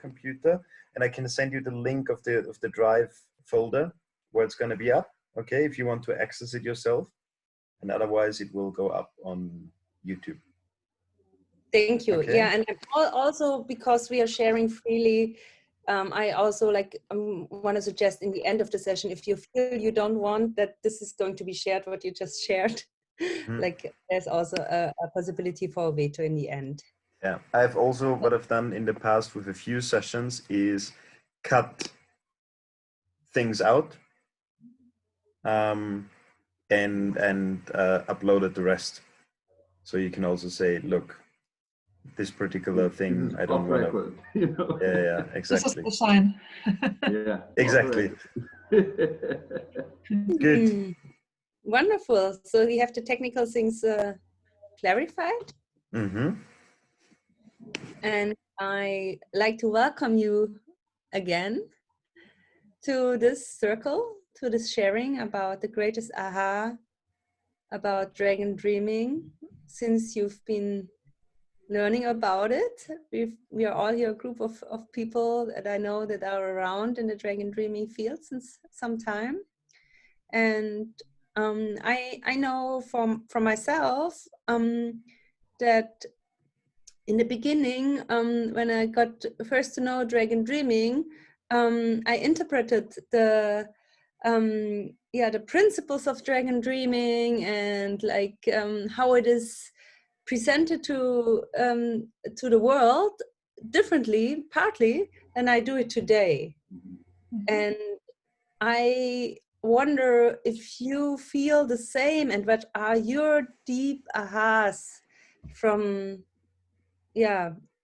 computer, and I can send you the link of the Drive folder where it's going to be up. Okay, if you want to access it yourself, and otherwise it will go up on YouTube. Thank you. Okay. Yeah, and also because we are sharing freely, I also want to suggest in the end of the session, if you feel you don't want that this is going to be shared, what you just shared, like there's also a possibility for a veto in the end. Yeah, I've also, what I've done in the past with a few sessions is cut things out and uploaded the rest. So you can also say, look, this particular thing, I don't want to. You know? Yeah, exactly. This is the sign. Yeah, exactly. Good. Wonderful. So we have the technical things clarified. And I like to welcome you again to this circle, to this sharing about the greatest aha about dragon dreaming. Since you've been learning about it, we are all here a group of people that I know that are around in the dragon dreaming field since some time. And I know from myself that in the beginning, when I got first to know dragon dreaming, I interpreted the principles of dragon dreaming and how it is presented to the world differently, partly, than I do it today. And I wonder if you feel the same, and what are your deep ahas from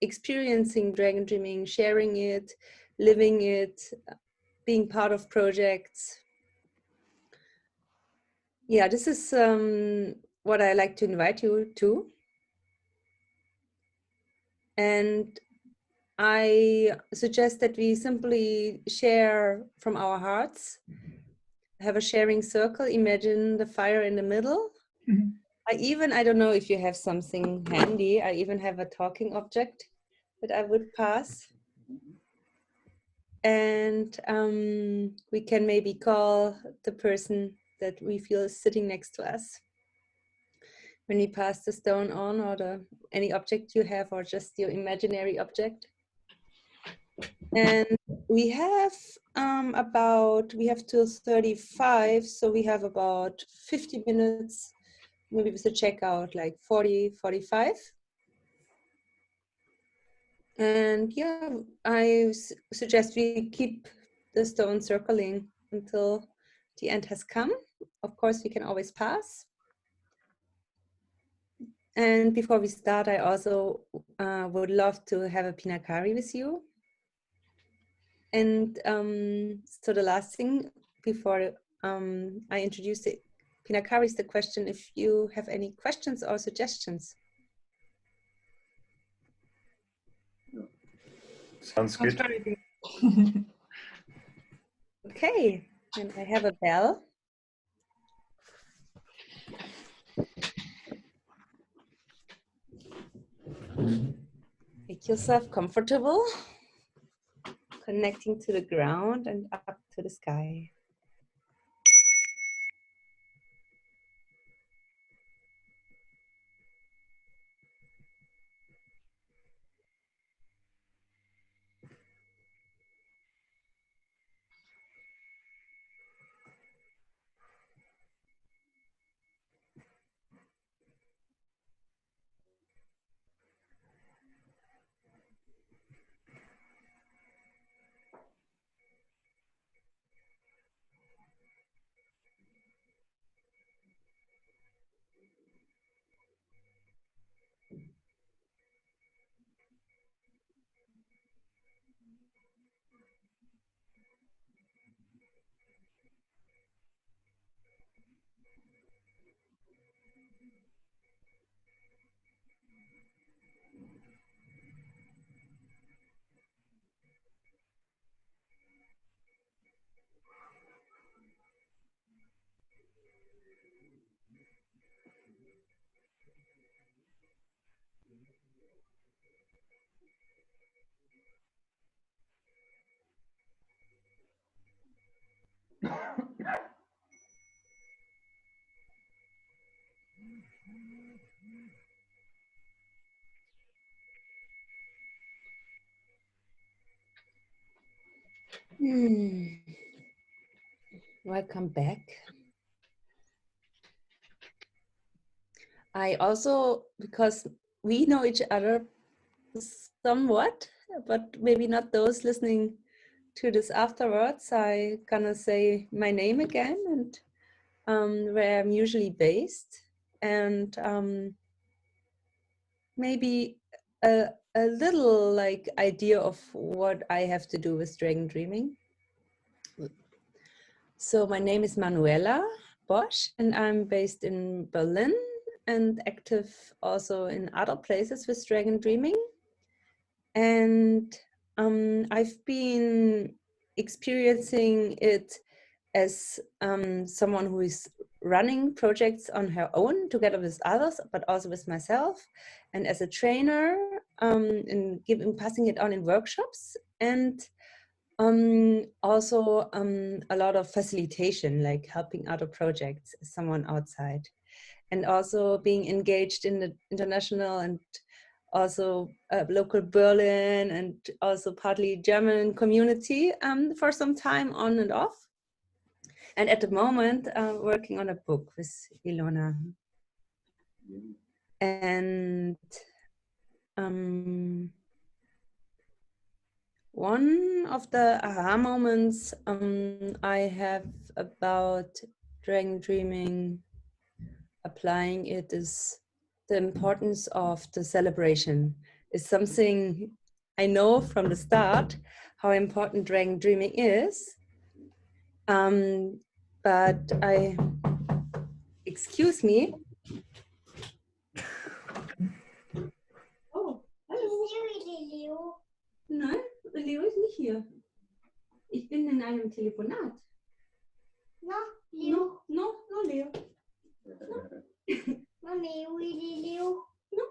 experiencing dragon dreaming, sharing it, living it, being part of projects. Yeah, this is what I like to invite you to. And I suggest that we simply share from our hearts, have a sharing circle, imagine the fire in the middle. I don't know if you have something handy, I even have a talking object that I would pass. And we can maybe call the person that we feel is sitting next to us when we pass the stone on, or any object you have, or just your imaginary object. And we have till 35, so we have about 50 minutes, maybe with the checkout, like 45. And yeah, I suggest we keep the stone circling until the end has come. Of course, we can always pass. And before we start, I also would love to have a pinakari with you. And so the last thing before I introduce the pinakari is the question if you have any questions or suggestions. Sounds good. Very good. Okay, and I have a bell. Make yourself comfortable, connecting to the ground and up to the sky. Welcome back. I also, because we know each other somewhat, but maybe not those listening to this afterwards, I gonna say my name again and where I'm usually based, and maybe a little like idea of what I have to do with dragon dreaming. So my name is Manuela Bosch and I'm based in Berlin and active also in other places with dragon dreaming. And I've been experiencing it as someone who is running projects on her own together with others, but also with myself, and as a trainer in passing it on in workshops, and also a lot of facilitation, like helping other projects as someone outside, and also being engaged in the international and also local Berlin and also partly German community for some time on and off. And at the moment, working on a book with Ilona. And one of the aha moments I have about dragon dreaming, applying it, is the importance of the celebration. Is something I know from the start how important dragon dreaming is. But excuse me. Oh, hallo. Nein, Leo ist nicht hier. Ich bin in einem Telefonat. No, Leo. No, Leo. No. Mami, really, Leo? No.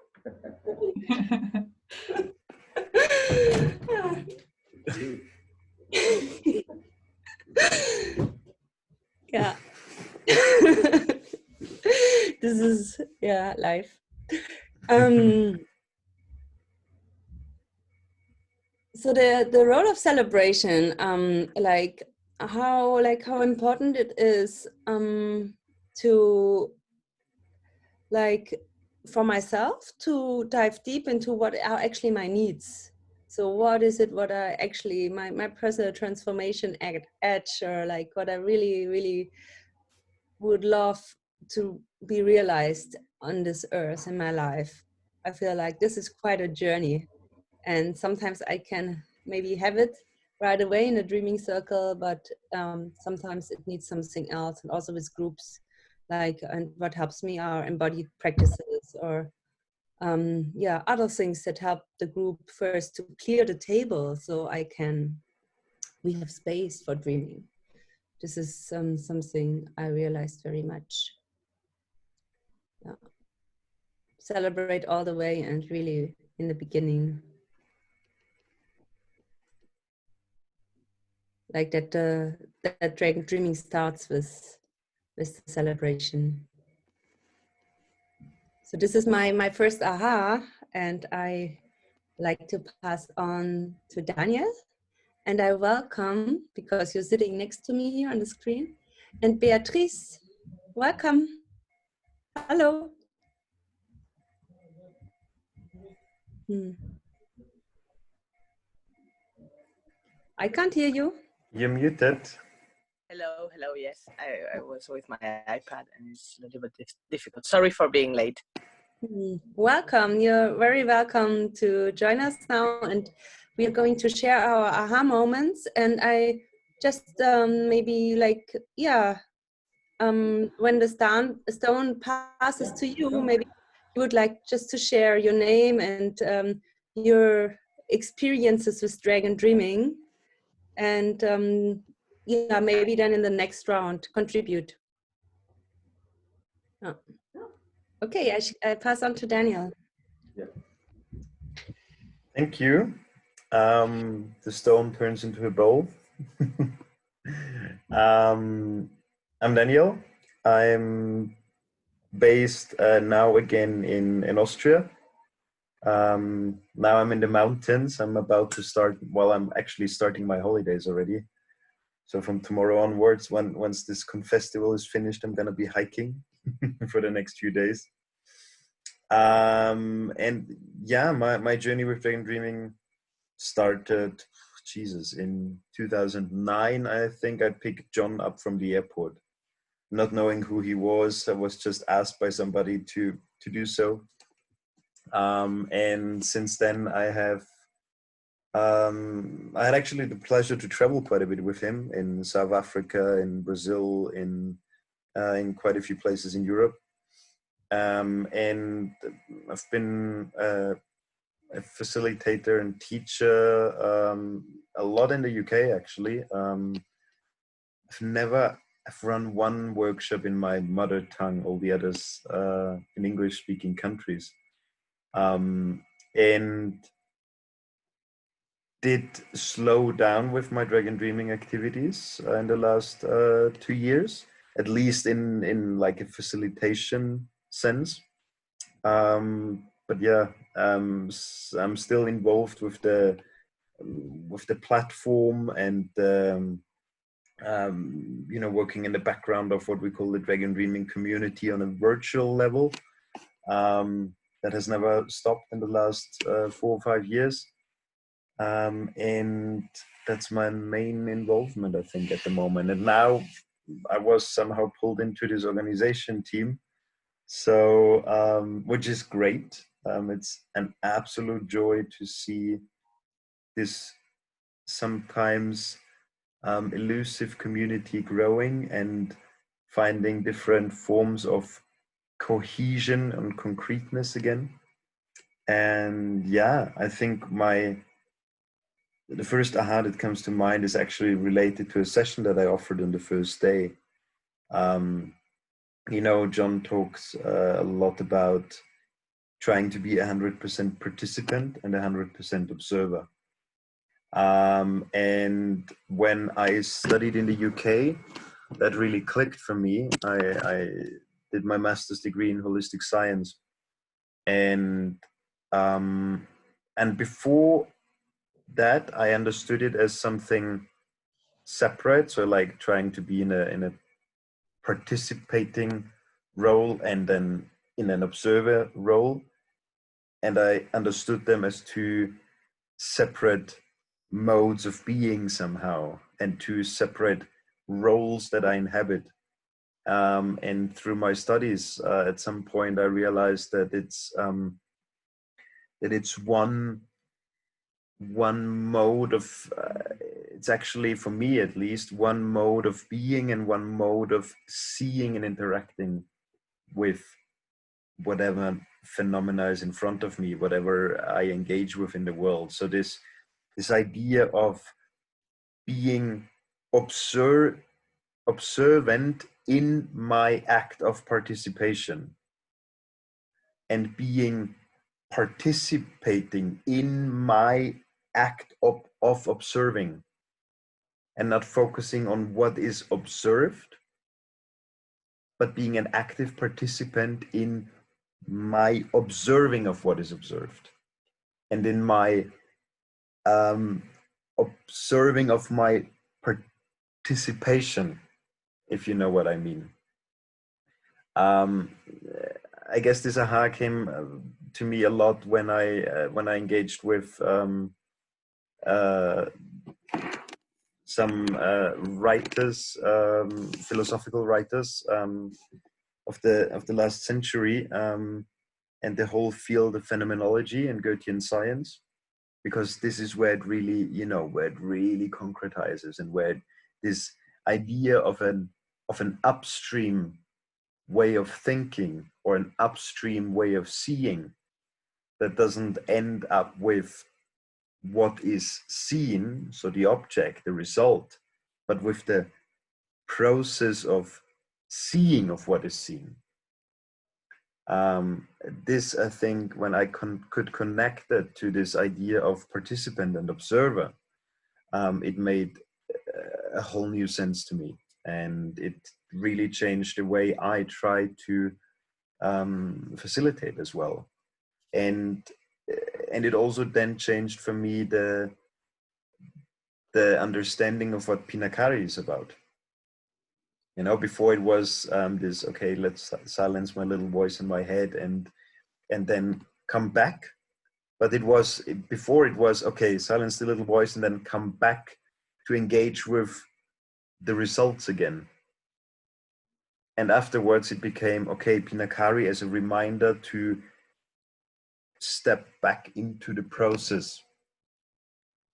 Yeah. This is, yeah, life. So the role of celebration, like how important it is to, like, for myself to dive deep into what are actually my needs. So what is it, what I actually, my personal transformation edge, or like what I really, really would love to be realized on this earth in my life. I feel like this is quite a journey. And sometimes I can maybe have it right away in a dreaming circle, but sometimes it needs something else. And also with groups, like, and what helps me are embodied practices, or yeah, other things that help the group first to clear the table so we have space for dreaming. This is something I realized very much. Yeah. Celebrate all the way and really in the beginning. Like that that dragon dreaming starts with the celebration. So this is my first aha, and I like to pass on to Daniel. And I welcome, because you're sitting next to me here on the screen, and Beatrice, welcome. Hello. I can't hear you. You're muted. Hello, yes. I was with my iPad and it's a little bit difficult. Sorry for being late. Welcome. You're very welcome to join us now, and we are going to share our aha moments. And I just maybe like, yeah, when the stone passes to you, maybe you would like just to share your name and your experiences with dragon dreaming, and yeah, maybe then in the next round contribute. Oh. Okay, I pass on to Daniel. Yeah. Thank you. The stone turns into a bowl. I'm Daniel. I'm based now again in Austria. Now I'm in the mountains. I'm about to start, well, I'm actually starting my holidays already. So from tomorrow onwards, once this festival is finished, I'm gonna be hiking for the next few days. And yeah, my journey with Dragon Dreaming started, Jesus, in 2009. I think I picked John up from the airport, not knowing who he was. I was just asked by somebody to do so. And since then, I had actually the pleasure to travel quite a bit with him in South Africa, in Brazil, in quite a few places in Europe. And I've been a facilitator and teacher a lot in the UK, actually. I've run one workshop in my mother tongue, all the others in English-speaking countries. And did slow down with my Dragon Dreaming activities in the last 2 years, at least in like a facilitation sense. But yeah, I'm still involved with the platform and working in the background of what we call the Dragon Dreaming community on a virtual level. That has never stopped in the last 4 or 5 years. And that's my main involvement, I think, at the moment. And now I was somehow pulled into this organization team, so which is great. It's an absolute joy to see this sometimes elusive community growing and finding different forms of cohesion and concreteness again. And yeah, I think the first aha that comes to mind is actually related to a session that I offered on the first day. John talks a lot about trying to be 100% participant and 100% observer. And when I studied in the UK, that really clicked for me. I did my master's degree in holistic science, and before that, I understood it as something separate. So like trying to be in a participating role and then in an observer role, and I understood them as two separate modes of being somehow, and two separate roles that I inhabit. And through my studies, at some point, I realized that it's one mode of it's actually, for me at least, one mode of being and one mode of seeing and interacting with whatever phenomena is in front of me, whatever I engage with in the world. So this idea of being observant in my act of participation and being participating in my act of observing, and not focusing on what is observed, but being an active participant in my observing of what is observed, and in my observing of my participation, if you know what I mean. I guess this aha came to me a lot when I engaged with some writers, philosophical writers of the last century, and the whole field of phenomenology and Goethean science, because this is where it really, where it really concretizes, and where this idea of an upstream way of thinking or an upstream way of seeing that doesn't end up with what is seen, so the object, the result, but with the process of seeing of what is seen. This, I think, when I could connect it to this idea of participant and observer, it made a whole new sense to me, and it really changed the way I try to facilitate as well. And it also then changed for me the understanding of what Pinakari is about. You know, before it was this, okay, let's silence my little voice in my head and then come back. But before it was, okay, silence the little voice and then come back to engage with the results again. And afterwards it became, okay, Pinakari as a reminder to step back into the process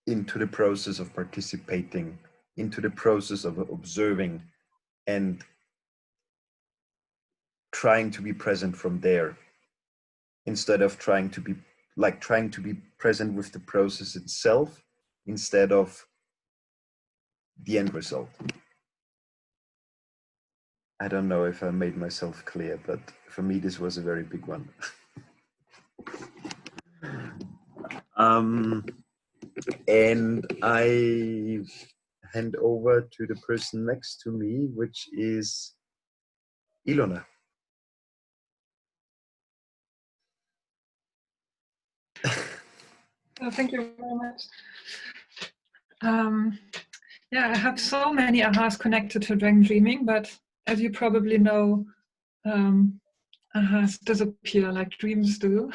of participating, into the process of observing and trying to be present from there, instead of trying to be present with the process itself instead of the end result. I don't know if I made myself clear, but for me this was a very big one. And I hand over to the person next to me, which is Ilona. Thank you very much. Yeah, I have so many ahas connected to dragon dreaming, but as you probably know, ahas disappear like dreams do,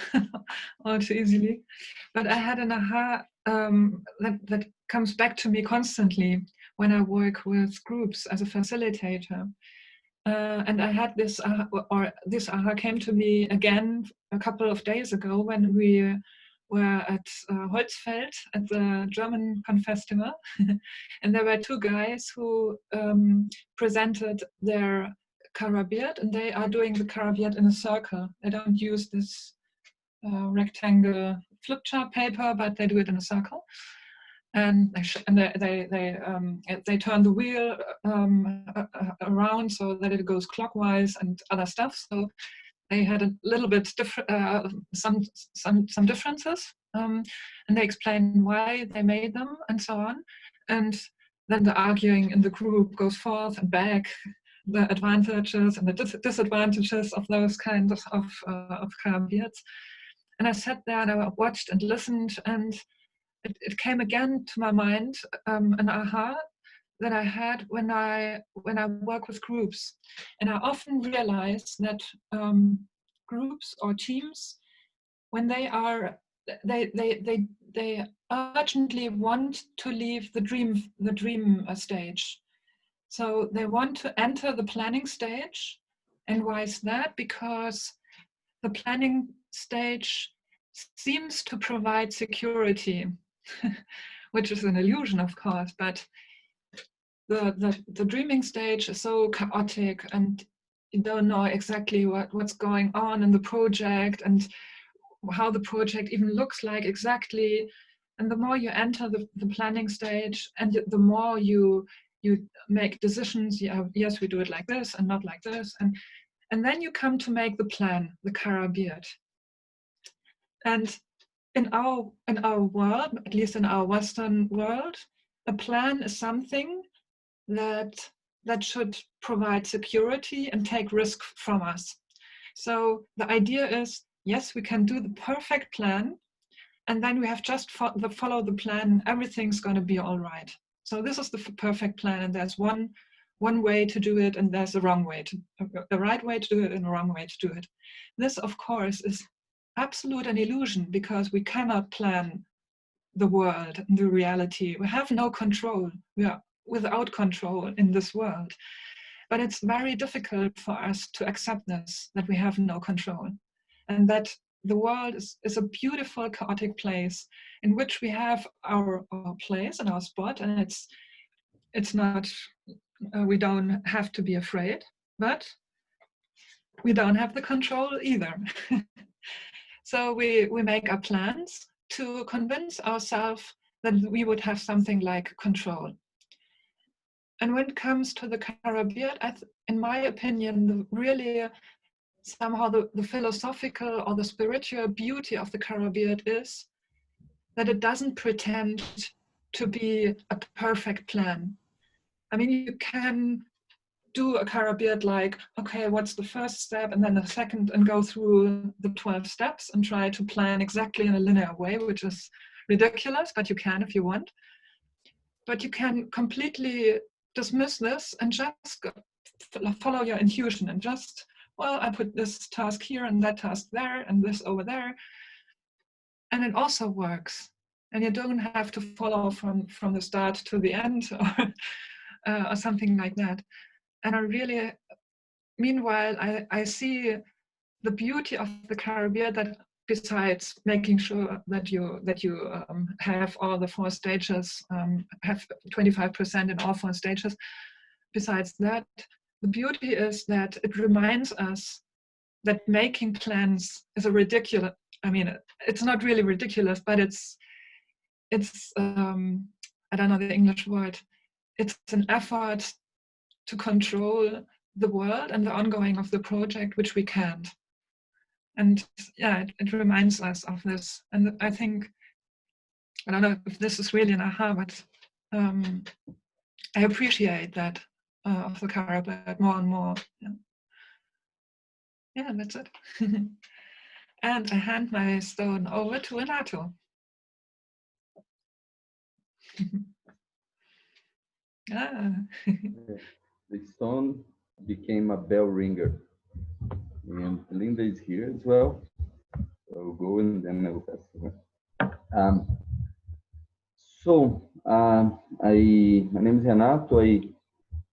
all too easily. But I had an aha that comes back to me constantly when I work with groups as a facilitator. And I had this aha came to me again a couple of days ago when we were at Holzfeld at the German Festival, and there were two guys who presented their Karabiat, and they are doing the Karabiat in a circle. They don't use this rectangle flip chart paper, but they do it in a circle. And they turn the wheel around so that it goes clockwise and other stuff. So they had a little bit different, some differences, and they explained why they made them and so on. And then the arguing in the group goes forth and back, the advantages and the disadvantages of those kinds of Karabiats. And I sat there and I watched and listened, and it came again to my mind, an aha that I had when I work with groups. And I often realize that groups or teams, when they urgently want to leave the dream stage. So they want to enter the planning stage. And why is that? Because the planning stage seems to provide security, which is an illusion, of course, but the dreaming stage is so chaotic, and you don't know exactly what's going on in the project and how the project even looks like exactly. And the more you enter the planning stage, and the more you make decisions, yes, we do it like this and not like this, and then you come to make the plan, the Karabiat. And in our world, at least in our Western world, a plan is something that should provide security and take risk from us. So the idea is, yes, we can do the perfect plan, and then we have just follow the plan. Everything's going to be all right. So this is the perfect plan, and there's one way to do it, and there's a right way to do it and a wrong way to do it. This, of course, is absolute an illusion, because we cannot plan the world and the reality. We have no control. We are without control in this world. But it's very difficult for us to accept this, that we have no control, and that the world is a beautiful, chaotic place in which we have our place and our spot, and it's not, we don't have to be afraid, but we don't have the control either. So we make our plans to convince ourselves that we would have something like control. And when it comes to the Karabiat, in my opinion, really somehow the philosophical or the spiritual beauty of the Karabiat is that it doesn't pretend to be a perfect plan. I mean, you can do a Caribbean like, okay, what's the first step and then the second, and go through the 12 steps and try to plan exactly in a linear way, which is ridiculous, but you can if you want. But you can completely dismiss this and just follow your intuition and just, well, I put this task here and that task there and this over there. And it also works. And you don't have to follow from the start to the end or something like that. And I really, meanwhile, I see the beauty of the Caribbean, that besides making sure that you have all the 4 stages, have 25% in all 4 stages. Besides that, the beauty is that it reminds us that making plans is a ridiculous, I mean, it's not really ridiculous, but it's I don't know the English word. It's an effort to control the world and the ongoing of the project, which we can't. And yeah, it reminds us of this. And I think, I don't know if this is really an aha, but I appreciate that of the Caribbean more and more. Yeah, that's it. And I hand my stone over to Renato. The stone became a bell ringer. And Linda is here as well. I'll go and then I'll pass to her. My name is Renato. I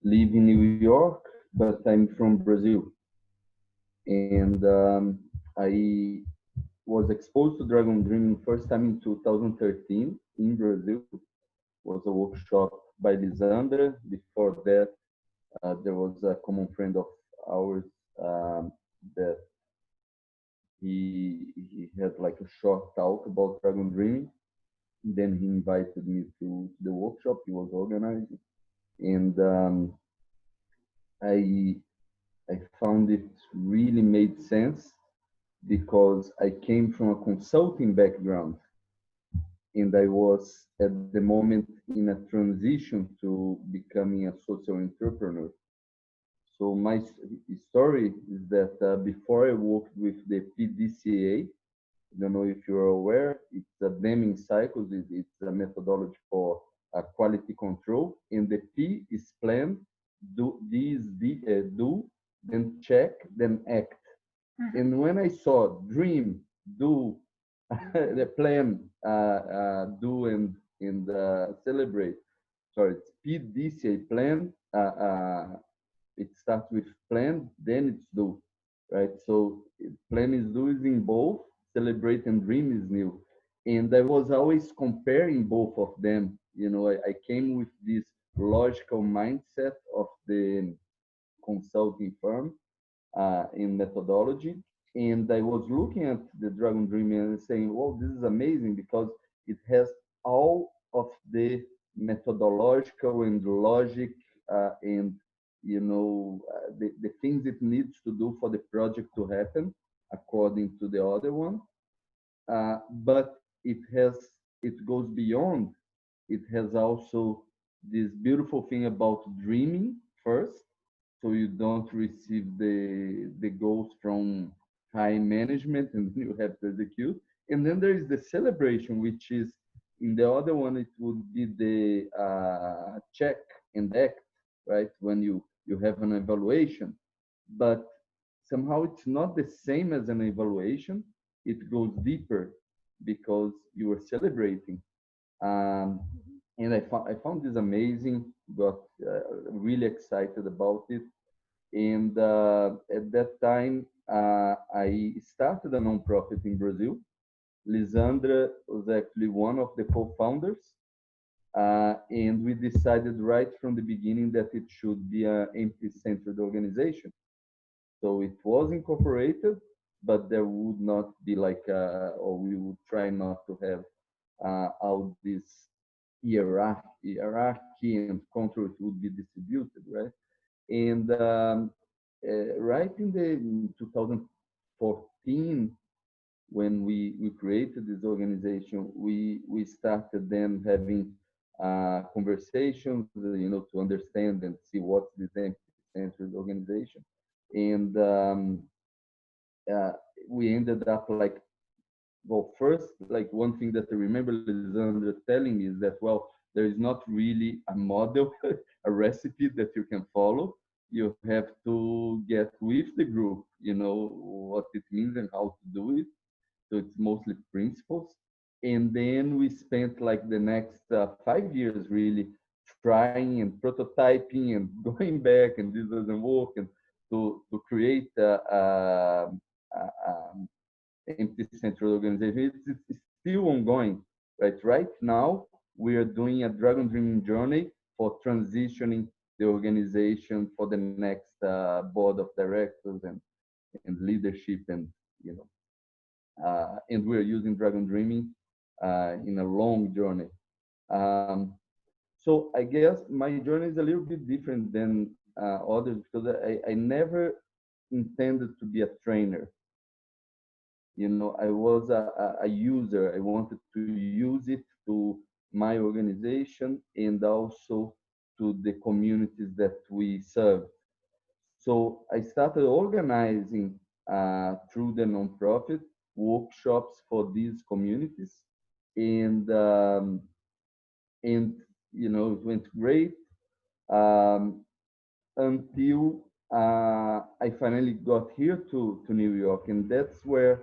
live in New York, but I'm from Brazil. And I was exposed to Dragon Dreaming first time in 2013 in Brazil. It was a workshop by Lisandra. Before that, there was a common friend of ours that he had like a short talk about Dragon Dreaming. Then he invited me to the workshop he was organizing, and I found it really made sense because I came from a consulting background, and I was at the moment in a transition to becoming a social entrepreneur. So my story is that before I worked with the PDCA, I don't know if you're aware, it's a Deming cycle. It's a methodology for quality control. And the P is plan, do, do, then check, then act. Mm-hmm. And when I saw dream, do, the plan, do, and celebrate. Sorry, it's PDCA plan. It starts with plan, then it's do, right? So plan is do is in both, celebrate and dream is new. And I was always comparing both of them. You know, I came with this logical mindset of the consulting firm in methodology. And I was looking at the Dragon Dream and saying, well, this is amazing because it has all of the methodological and logic and the things it needs to do for the project to happen according to the other one. But it goes beyond. It has also this beautiful thing about dreaming first, so you don't receive the goals from high management and you have to execute. And then there is the celebration, which is in the other one, it would be the check and act, right? When you have an evaluation, but somehow it's not the same as an evaluation. It goes deeper because you are celebrating. And I found this amazing, got really excited about it. And at that time, I started a nonprofit in Brazil. Lisandra was actually one of the co-founders. And we decided right from the beginning that it should be an empty-centered organization. So it was incorporated, but there would not be like, or we would try not to have all this hierarchy and control. It would be distributed, right? And right in 2014, when we created this organization, we started then having conversations, to understand and see what's this empty-centered organization. And uh, we ended up like, well, first, like one thing that I remember Lisandra telling me is that, well, there is not really a model, a recipe that you can follow. You have to get with the group, what it means and how to do it. So it's mostly principles. And then we spent like the next 5 years really trying and prototyping and going back, and this doesn't work, and to create a empty central organization. It's still ongoing, right? Right now, we are doing a Dragon Dreaming journey for transitioning the organization for the next board of directors and leadership, and and we're using Dragon Dreaming in a long journey. Um, so I guess my journey is a little bit different than others, because I never intended to be a trainer. I was a user. I wanted to use it to my organization and also to the communities that we serve. So I started organizing through the nonprofit workshops for these communities, and and it went great um, until I finally got here to New York, and that's where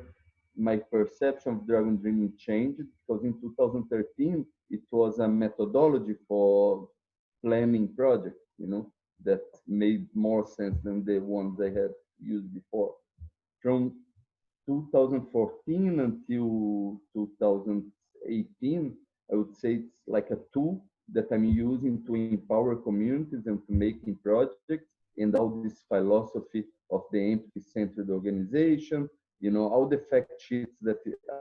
my perception of Dragon Dreaming changed, because in 2013 it was a methodology for planning projects, that made more sense than the ones I had used before. From 2014 until 2018, I would say it's like a tool that I'm using to empower communities and to making projects, and all this philosophy of the empty-centered organization, all the fact sheets that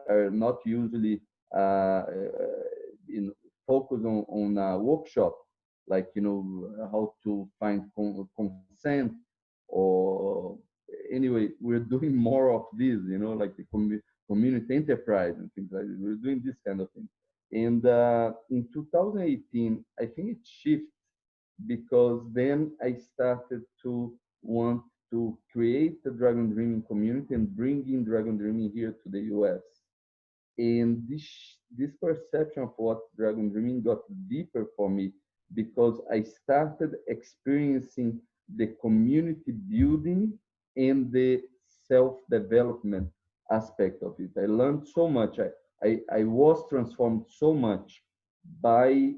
are not usually focused on a workshop, like, how to find consent, or anyway, we're doing more of this, like the community enterprise and things like that. We're doing this kind of thing. And in 2018, I think it shifted, because then I started to want to create the Dragon Dreaming community and bring in Dragon Dreaming here to the US. And this perception of what Dragon Dreaming got deeper for me, because I started experiencing the community building and the self-development aspect of it. I learned so much. I was transformed so much by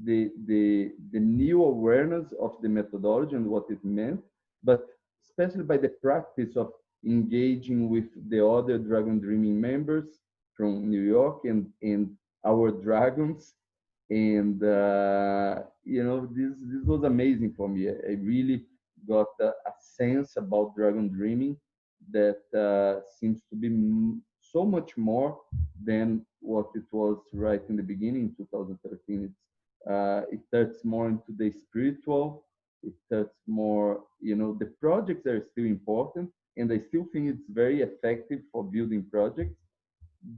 the new awareness of the methodology and what it meant, but especially by the practice of engaging with the other Dragon Dreaming members from New York and our dragons. And this was amazing for me. I really got a sense about Dragon Dreaming that seems to be so much more than what it was right in the beginning in 2013. It touches more into the spiritual. It touches more, the projects are still important, and I still think it's very effective for building projects.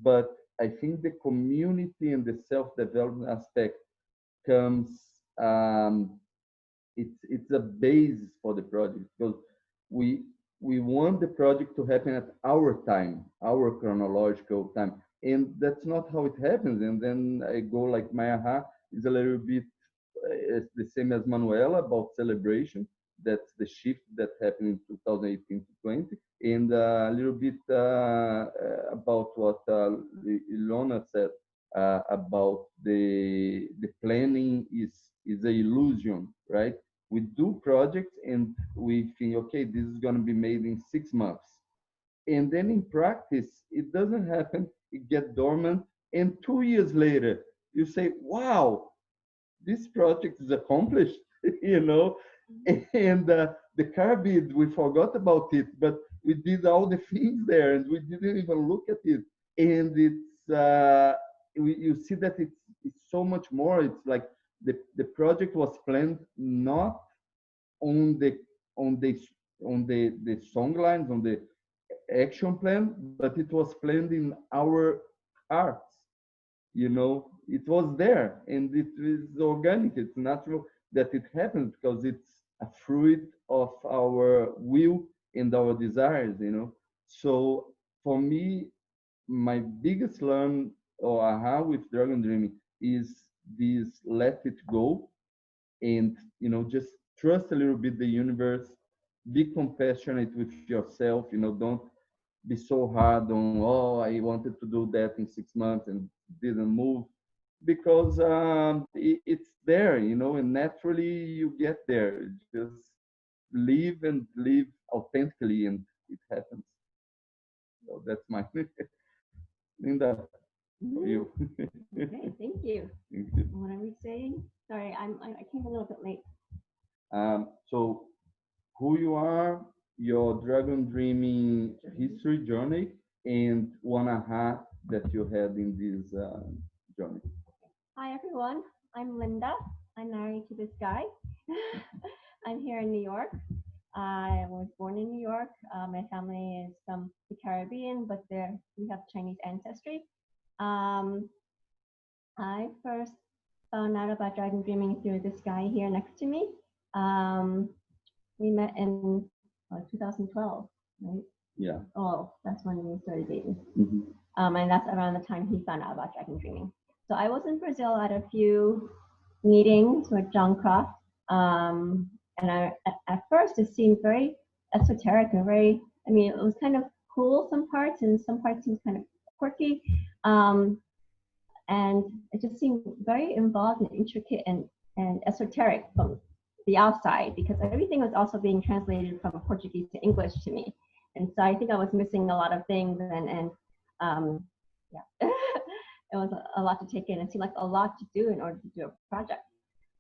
But I think the community and the self-development aspect comes, it's a basis for the project, because we want the project to happen at our time, our chronological time, and that's not how it happens. And then I go like my aha is a little bit the same as Manuela about celebration. That's the shift that happened in 2018 to 20, and a little bit about what Ilona said about the planning is a illusion, right? We do projects and we think, okay, this is going to be made in 6 months, and then in practice it doesn't happen. It gets dormant, and 2 years later you say, wow, this project is accomplished, you know. And the carbide, we forgot about it, but we did all the things there and we didn't even look at it. And it's you see that it's so much more. It's like the project was planned not on the on the the song lines, on the action plan, but it was planned in our hearts, you know. it was there, and it is organic. It's natural that it happens because it's a fruit of our will and our desires, you know. So for me, my biggest learn or aha with dragon dreaming is this: let it go, and you know, just trust a little bit the universe, be compassionate with yourself, you know, don't be so hard on, oh, I wanted to do that in 6 months and didn't move, because it's there, you know, and naturally you get there. Just live and live authentically, and it happens. So that's my Linda, for you. Okay, thank you. Thank you. What are we saying? Sorry, I came a little bit late. So who you are, your dragon dreaming history journey, and one aha that you had in this journey. Hi everyone, I'm Linda. I'm married to this guy. I'm here in New York. I was born in New York. My family is from the Caribbean, but we have Chinese ancestry. I first found out about dragon dreaming through this guy here next to me. We met in 2012, right? Yeah. Oh, that's when we started dating. Mm-hmm. And that's around the time he found out about dragon dreaming. So I was in Brazil at a few meetings with John Croft. And at first it seemed very esoteric and very, I mean, it was kind of cool some parts, and some parts seemed kind of quirky. And it just seemed very involved and intricate and esoteric from the outside, because everything was also being translated from Portuguese to English to me. And so I think I was missing a lot of things, and yeah, it was a lot to take in. It seemed like a lot to do in order to do a project.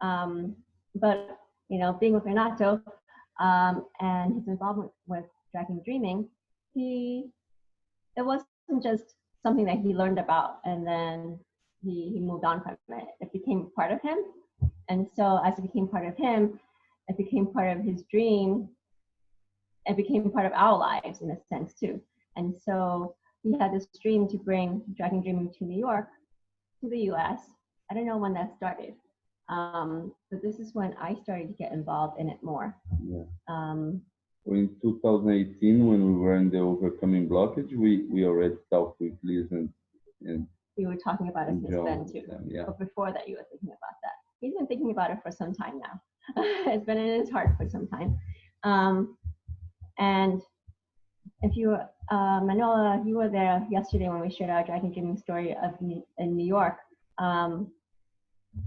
But you know, being with Renato and his involvement with Dragon Dreaming, it wasn't just something that he learned about and then he moved on from it. It became part of him. And so as it became part of him, it became part of his dream. It became part of our lives in a sense too. And so he had this dream to bring Dragon Dreaming to New York, to the US. I don't know when that started. But this is when I started to get involved in it more. Yeah. In 2018, when we were in the overcoming blockage, we already talked with Liz and we were talking about it since then too. Yeah. But before that, you were thinking about that. He's been thinking about it for some time now. It's been in his heart for some time. And if you, Manuela, you were there yesterday when we shared our Dragon Dreaming story in New York.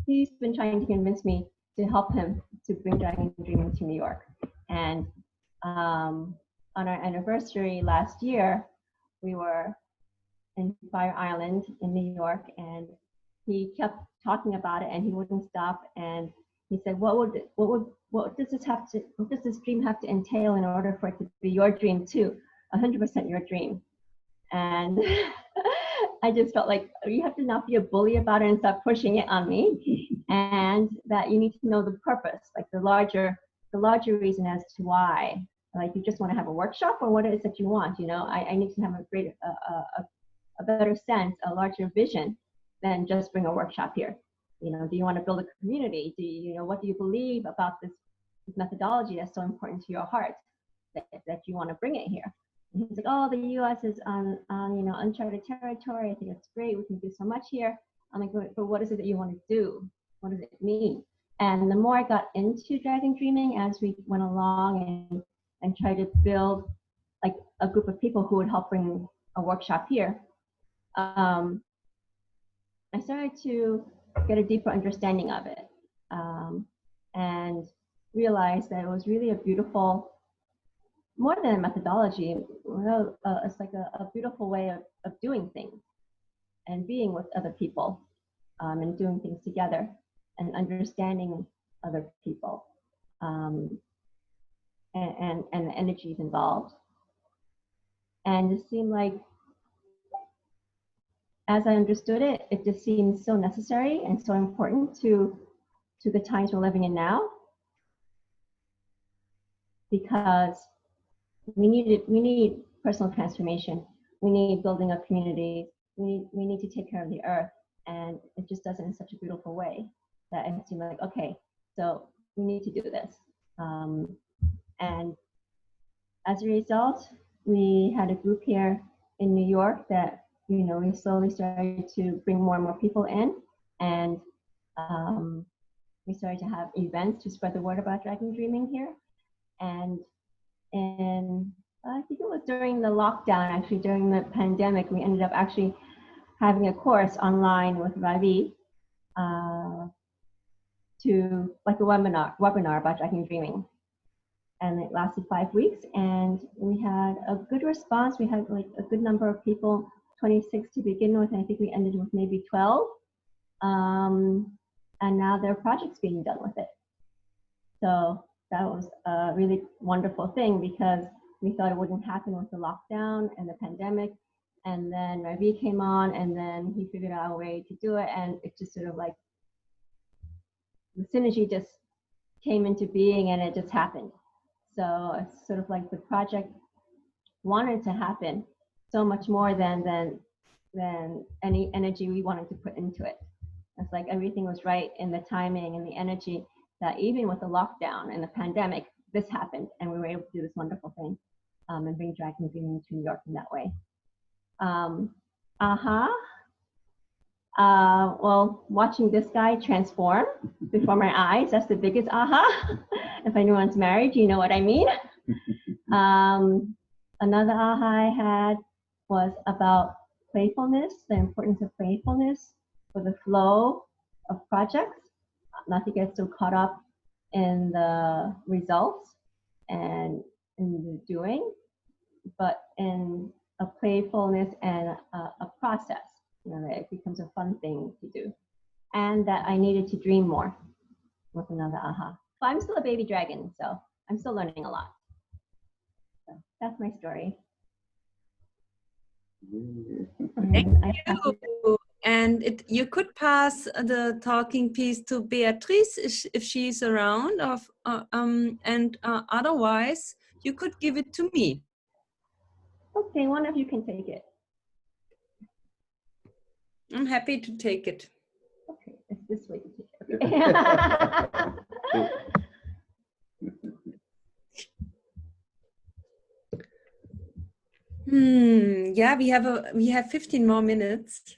He's been trying to convince me to help him to bring Dragon Dreaming to New York. And on our anniversary last year, we were in Fire Island in New York, and he kept talking about it and he wouldn't stop. And he said, what does this dream have to entail in order for it to be your dream too? 100% your dream. And I just felt like you have to not be a bully about it and stop pushing it on me, and that you need to know the purpose, like the larger reason as to why. Like, you just want to have a workshop, or what it is that you want. You know, I need to have a better sense, a larger vision than just bring a workshop here. You know, do you want to build a community? What do you believe about this methodology that's so important to your heart that you want to bring it here? And he's like, oh, the U.S. is on uncharted territory. I think it's great. We can do so much here. I'm like, but what is it that you want to do? What does it mean? And the more I got into Dragon Dreaming as we went along and tried to build like a group of people who would help bring a workshop here, I started to get a deeper understanding of it, and realized that it was really a beautiful, more than a methodology, it's like a beautiful way of doing things and being with other people, and doing things together and understanding other people, and the energies involved. And it seemed like, as I understood it, it just seemed so necessary and so important to the times we're living in now, because we need personal transformation. We need building up communities. We need to take care of the earth. and it just does it in such a beautiful way that it seemed like, okay, so we need to do this. And as a result, we had a group here in New York that, you know, we slowly started to bring more and more people in, and we started to have events to spread the word about dragon dreaming here. And I think it was during the lockdown, actually during the pandemic, we ended up actually having a course online with Ravi to like a webinar about dragon dreaming. And it lasted 5 weeks, and we had a good response. We had like a good number of people, 26 to begin with, and I think we ended with maybe 12. And now there are projects being done with it. So that was a really wonderful thing, because we thought it wouldn't happen with the lockdown and the pandemic. And then Ravi came on, and then he figured out a way to do it, and it just sort of like, the synergy just came into being, and it just happened. So it's sort of like the project wanted to happen so much more than any energy we wanted to put into it. It's like everything was right in the timing and the energy, that even with the lockdown and the pandemic, this happened, and we were able to do this wonderful thing and bring dragon dreaming to New York in that way. Well, watching this guy transform before my eyes, that's the biggest aha. If anyone's married, you know what I mean. Another aha I had was about playfulness, the importance of playfulness for the flow of projects, not to get so caught up in the results and in the doing, but in a playfulness and a process, you know, that it becomes a fun thing to do. And that I needed to dream more, was another aha. But I'm still a baby dragon, so I'm still learning a lot. So that's my story. Thank you. And you could pass the talking piece to Beatrice if she's around, and otherwise you could give it to me. Okay, one of you can take it. I'm happy to take it. Okay, it's this way to take it. Okay. Yeah, we have 15 more minutes.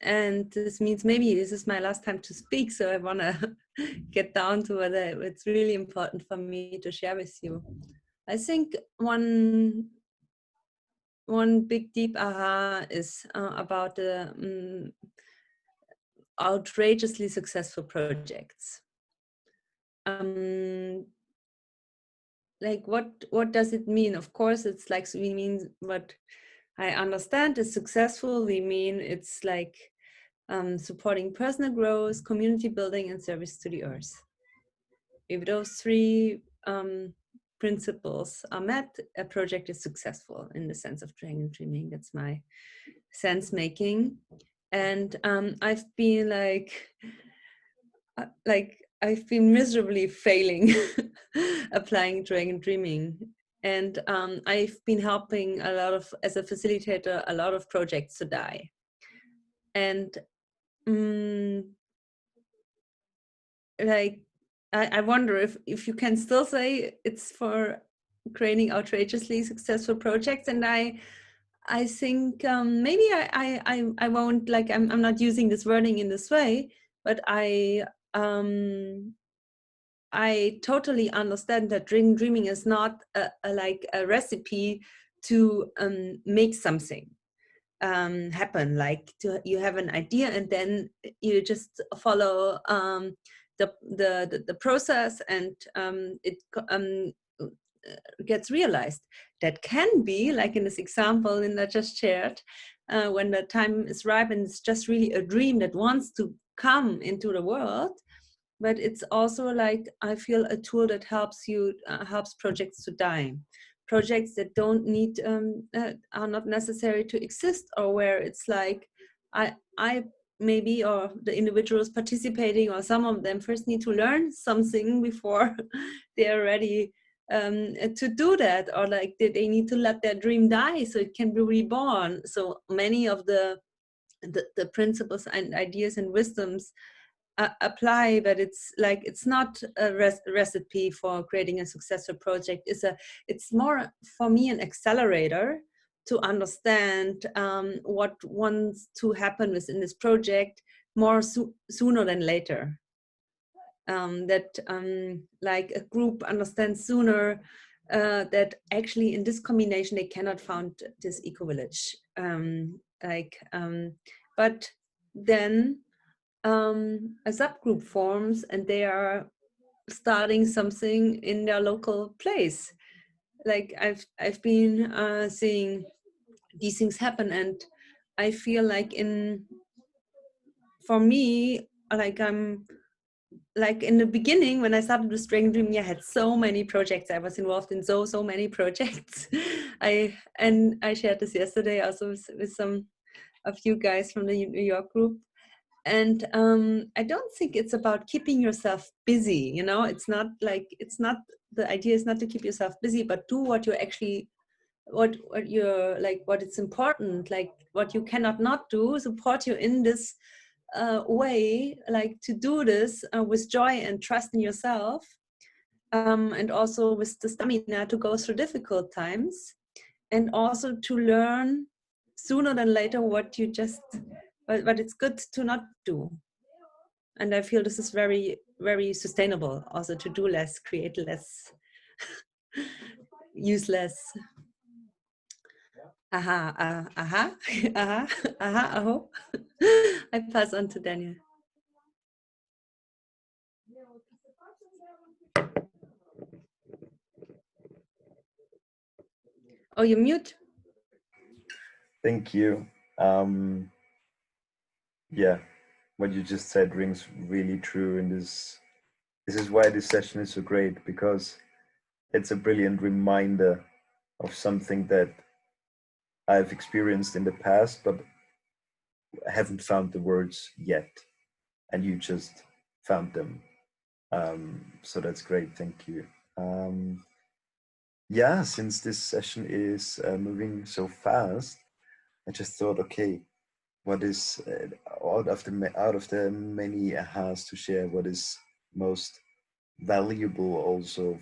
And this means maybe this is my last time to speak, so I want to get down to whether it's really important for me to share with you. I think one big deep aha is about the outrageously successful projects. Like what does it mean? Of course, it's like, we mean what I understand is successful. We mean it's like supporting personal growth, community building, and service to the earth. If those three principles are met, a project is successful in the sense of dragon dreaming. That's my sense making. And I've been I've been miserably failing applying dragon dreaming. And I've been helping as a facilitator, a lot of projects to die. And I wonder if you can still say it's for creating outrageously successful projects. And I think maybe I won't, like, I'm not using this wording in this way, but I totally understand that dreaming is not like a recipe to make something happen. Like you have an idea and then you just follow the process, and it gets realized. That can be like in this example that I just shared, when the time is ripe and it's just really a dream that wants to come into the world. But it's also like, I feel, a tool that helps projects to die. Projects that don't need, are not necessary to exist, or where it's like, I maybe, or the individuals participating, or some of them first need to learn something before they're ready to do that, or like did they need to let their dream die so it can be reborn? So many of the principles and ideas and wisdoms apply, but it's like it's not a recipe for creating a successful project. It's more for me an accelerator to understand what wants to happen within this project more sooner than later. Like a group understands sooner that actually in this combination they cannot found this eco-village. But then a subgroup forms and they are starting something in their local place. Like I've been seeing these things happen, and I feel like for me, like I'm like in the beginning when I started with Dragon Dreaming, I had so many projects. I was involved in so many projects. I shared this yesterday also with some of you guys from the New York group. And I don't think it's about keeping yourself busy. You know, it's not the idea is not to keep yourself busy, but do what you're actually what you're like, what it's important, like what you cannot not do, support you in this way, like to do this with joy and trust in yourself, and also with the stamina to go through difficult times, and also to learn sooner than later what you just, but it's good to not do. And I feel this is very, very sustainable also, to do less, create less, use less. Aho. I pass on to Daniel. Oh, you mute. Thank you. Yeah, what you just said rings really true, and this is why this session is so great, because it's a brilliant reminder of something that I've experienced in the past, but I haven't found the words yet, and you just found them. So that's great. Thank you. Yeah, since this session is moving so fast, I just thought, okay, what is out of the many ahas to share, what is most valuable also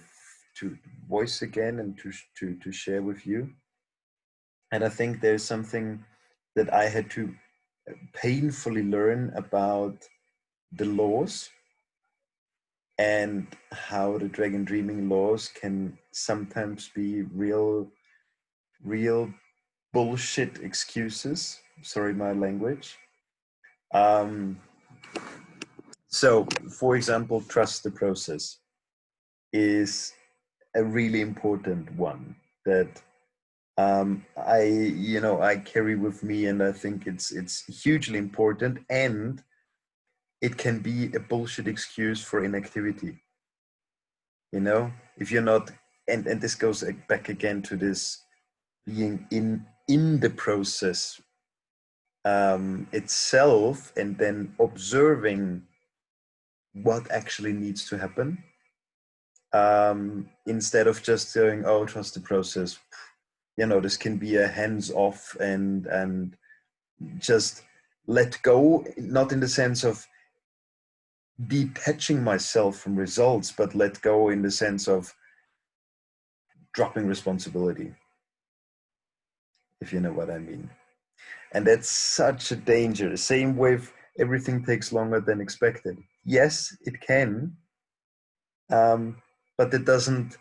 to voice again and to share with you. And I think there's something that I had to painfully learn about the laws, and how the Dragon Dreaming laws can sometimes be real bullshit excuses. Sorry, my language. So, for example, trust the process is a really important one that I carry with me, and I think it's hugely important, and it can be a bullshit excuse for inactivity. You know, if you're not, and this goes back again to this being in the process itself, and then observing what actually needs to happen, instead of just saying, oh, trust the process. You know, this can be a hands-off and just let go, not in the sense of detaching myself from results, but let go in the sense of dropping responsibility, if you know what I mean. And that's such a danger. Same with everything takes longer than expected. Yes, it can, but that doesn't,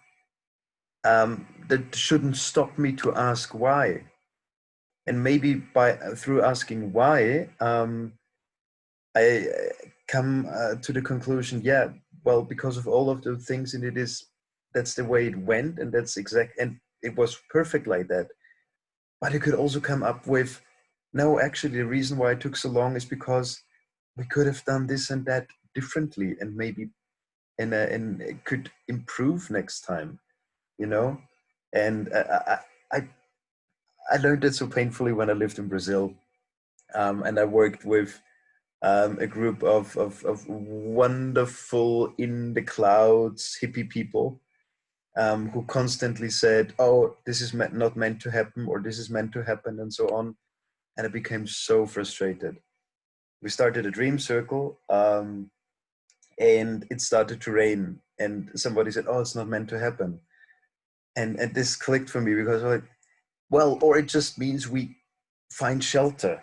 that shouldn't stop me to ask why. And maybe through asking why, I come to the conclusion, yeah, well, because of all of the things, and that's the way it went, and that's exact, and it was perfect like that. But I could also come up with, no, actually, the reason why it took so long is because we could have done this and that differently, and maybe and it could improve next time, you know. And I learned it so painfully when I lived in Brazil, and I worked with a group of wonderful in the clouds hippie people, who constantly said, oh, this is not meant to happen, or this is meant to happen, and so on. And I became so frustrated. We started a dream circle, and it started to rain, and somebody said, oh, it's not meant to happen. And this clicked for me, because like, well, or it just means we find shelter,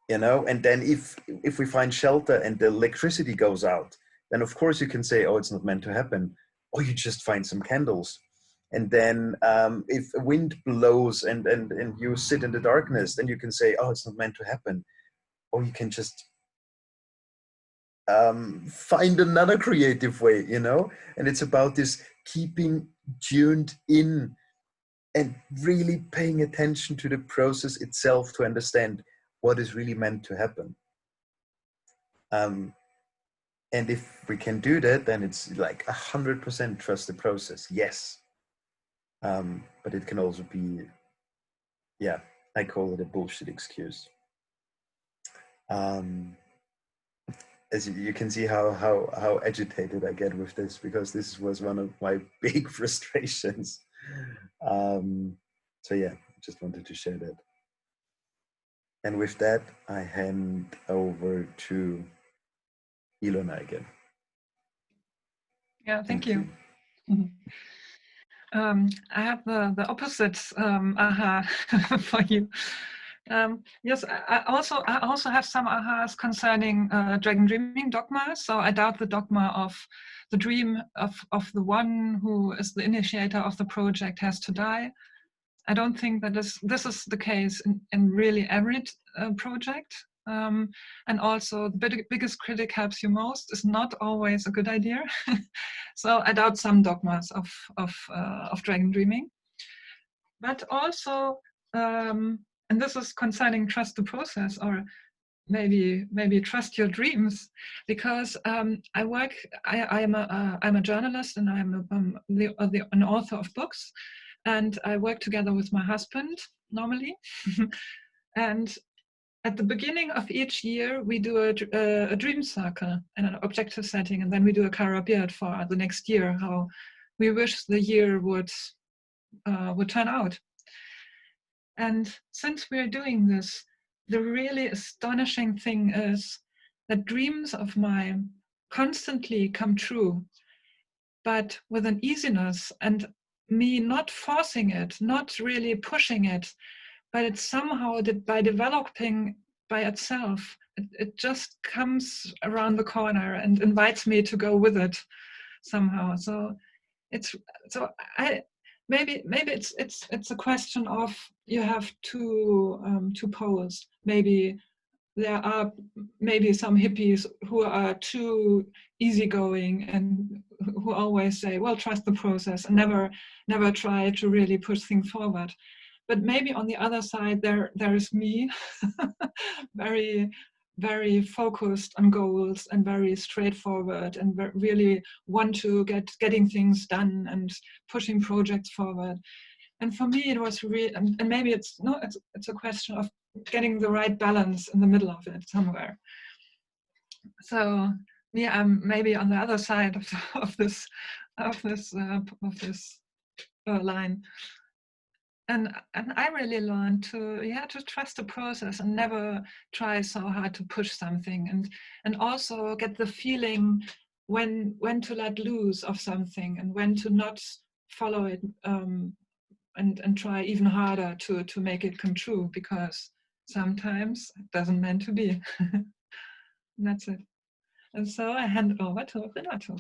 you know, and then if we find shelter and the electricity goes out, then of course you can say, oh, it's not meant to happen, or you just find some candles. And then if a wind blows and you sit in the darkness, then you can say, oh, it's not meant to happen, or you can just find another creative way, you know. And it's about this keeping tuned in and really paying attention to the process itself to understand what is really meant to happen. And if we can do that, then it's like 100% trust the process. Yes. But it can also be, yeah, I call it a bullshit excuse. As you can see how agitated I get with this, because this was one of my big frustrations. So yeah, just wanted to share that. And with that, I hand over to Ilona again. Yeah, thank you. I have the opposite aha for you. Yes, I also have some ahas concerning dragon dreaming dogma. So I doubt the dogma of the dream of the one who is the initiator of the project has to die. I don't think that this is the case in really every project. And also, the biggest critic helps you most is not always a good idea. So I doubt some dogmas of dragon dreaming. But also, and this is concerning trust the process, or maybe trust your dreams, because I'm a journalist, and I'm an author of books, and I work together with my husband normally. And at the beginning of each year, we do a dream circle and an objective setting, and then we do a karabiat for the next year, how we wish the year would turn out. And since we're doing this, the really astonishing thing is that dreams of mine constantly come true, but with an easiness, and me not forcing it, not really pushing it, but it's somehow that by developing by itself, it just comes around the corner and invites me to go with it somehow. So maybe it's a question of, you have two poles. Maybe there are some hippies who are too easygoing and who always say, well, trust the process, and never try to really push things forward. But maybe on the other side, there is me, very, very focused on goals and very straightforward, and really want to getting things done and pushing projects forward. And for me, it was really, and maybe it's a question of getting the right balance in the middle of it somewhere. So me, I'm maybe on the other side of this line. And I really learned to trust the process and never try so hard to push something, and also get the feeling when to let loose of something and when to not follow it, and try even harder to make it come true, because sometimes it doesn't meant to be. And that's it. And so I hand over to Renato.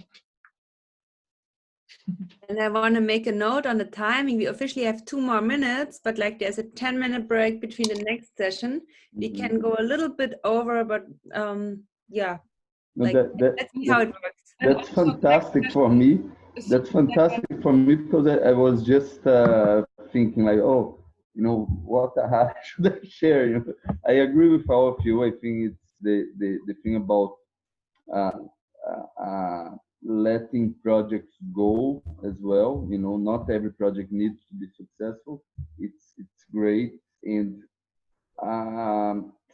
And I want to make a note on the timing. We officially have 2 more minutes, but like there's a 10-minute break between the next session. We can go a little bit over, but yeah, no, like let's see how it works. That's fantastic for me. That's fantastic for me, because I was just thinking like, oh, what should I share? I agree with all of you. I think it's the thing about letting projects go as well. Not every project needs to be successful. It's great, and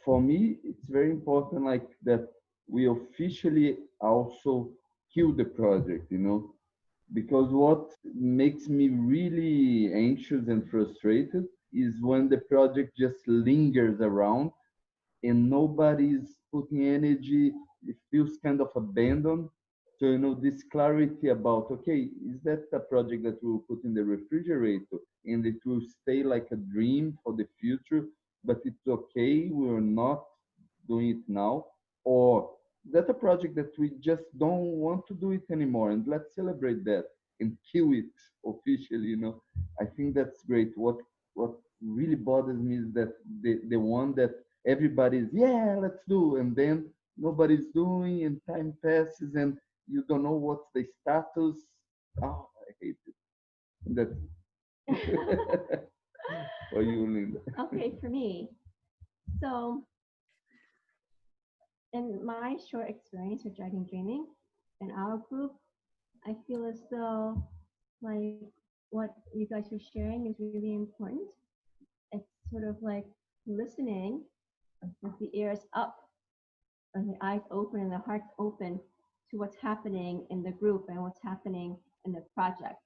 for me, it's very important, that we officially also kill the project. because what makes me really anxious and frustrated is when the project just lingers around and nobody's putting energy. It feels kind of abandoned. So, this clarity about, okay, is that a project that we'll put in the refrigerator and it will stay like a dream for the future, but it's okay, we're not doing it now? Or is that a project that we just don't want to do it anymore, and let's celebrate that and kill it officially? I think that's great. What really bothers me is that the one that everybody's, yeah, let's do, and then nobody's doing, and time passes and you don't know what's the status. Oh, I hate it. That's for you, Linda. Okay, for me. So, in my short experience with Dragon Dreaming in our group, I feel as though like what you guys are sharing is really important. It's sort of like listening with the ears up and the eyes open and the hearts open to what's happening in the group and what's happening in the project.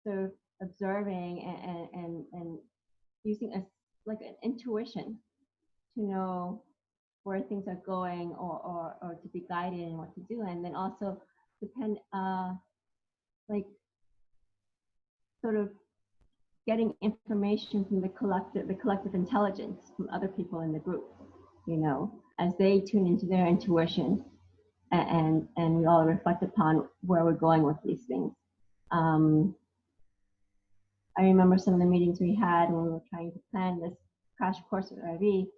Sort of observing and using like an intuition to know where things are going, or to be guided in what to do, and then also depend like sort of getting information from the collective intelligence from other people in the group, as they tune into their intuition, and we all reflect upon where we're going with these things. I remember some of the meetings we had when we were trying to plan this crash course with RV,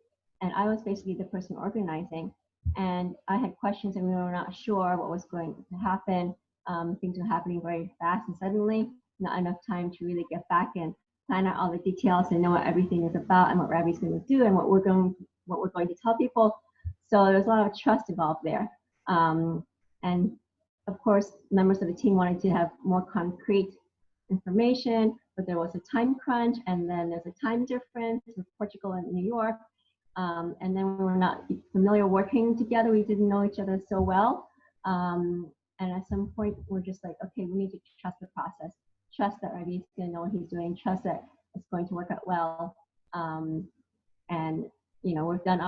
and I was basically the person organizing, and I had questions and we were not sure what was going to happen. Things were happening very fast and suddenly, not enough time to really get back and plan out all the details and know what everything is about and what Ravi's going to do and what we're going to tell people. So there's a lot of trust involved there. And of course, members of the team wanted to have more concrete information, but there was a time crunch, and then there's a time difference with Portugal and New York. And then we were not familiar working together. We didn't know each other so well. And at some point, we're just like, okay, we need to trust the process. Trust that Ravi is going to know what he's doing. Trust that it's going to work out well. And we've done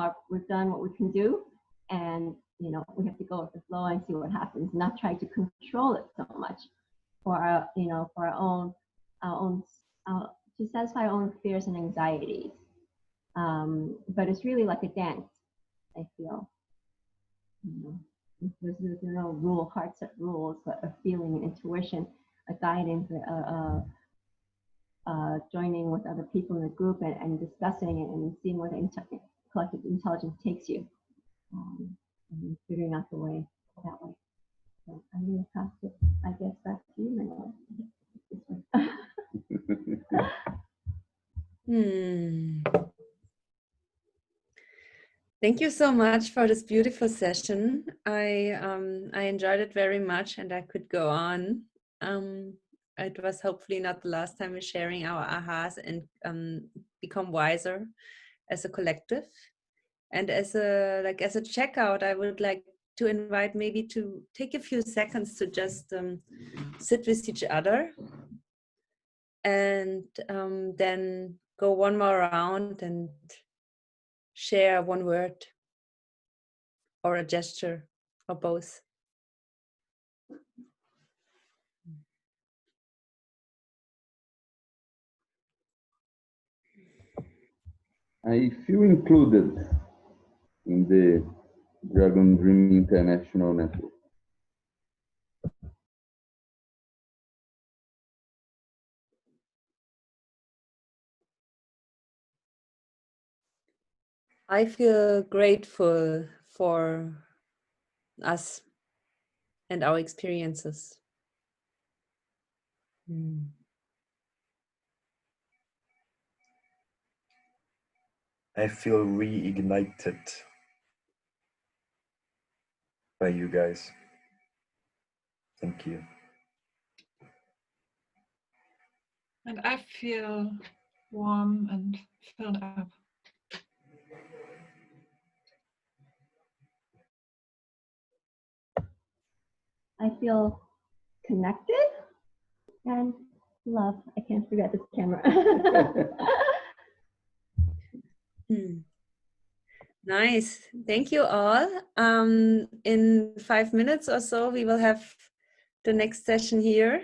what we can do, and we have to go with the flow and see what happens. Not try to control it so much for our own to satisfy our own fears and anxieties. But it's really like a dance, I feel. There's no hard set rules, but a feeling and intuition, a guidance, joining with other people in the group and discussing it and seeing where the collective intelligence takes you, and figuring out the way that way. So I'm going to pass it, I guess, back to you, Manuela. Thank you so much for this beautiful session. I enjoyed it very much, and I could go on. It was hopefully not the last time we're sharing our ahas and become wiser as a collective. And as a checkout, I would like to invite maybe to take a few seconds to just sit with each other, and then go one more round and share one word or a gesture or both. I feel included in the Dragon Dream International Network. I feel grateful for us and our experiences. I feel reignited by you guys. Thank you. And I feel warm and filled up. I feel connected, and love. I can't forget this camera. Nice. Thank you all. In 5 minutes or so, we will have the next session here